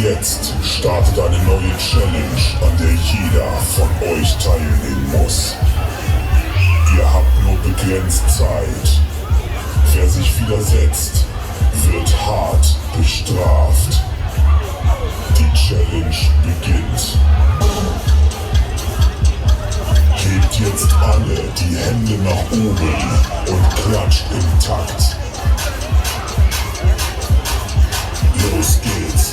Jetzt startet eine neue Challenge, an der jeder von euch teilnehmen muss. Ihr habt nur begrenzt Zeit. Wer sich widersetzt, wird hart bestraft. Die Challenge beginnt. Hebt jetzt alle die Hände nach oben und klatscht im Takt. Los geht's.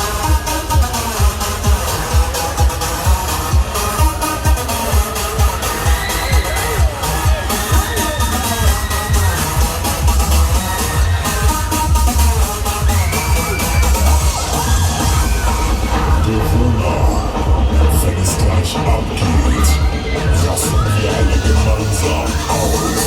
Wenn es gleich abgeht, rasten wir alle gemeinsam aus.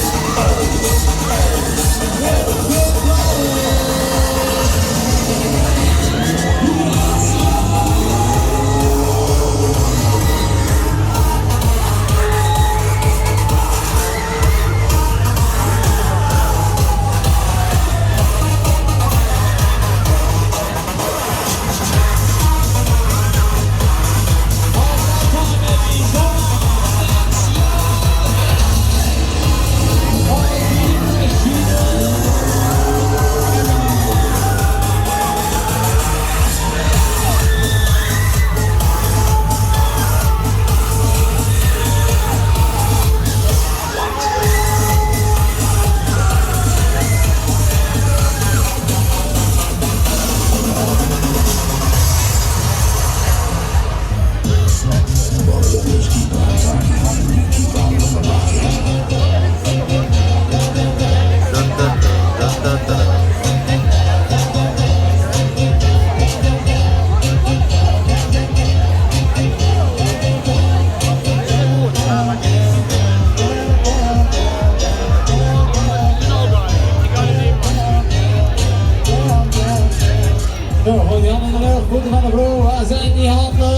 Voor die handen in de lucht, voeten van de vloer, waar zijn die handen?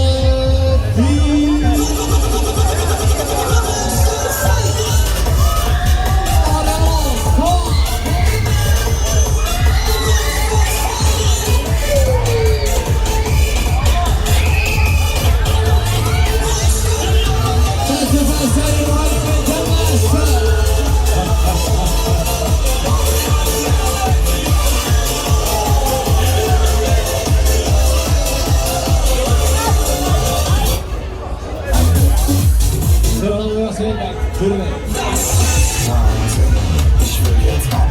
Ich will jetzt ab.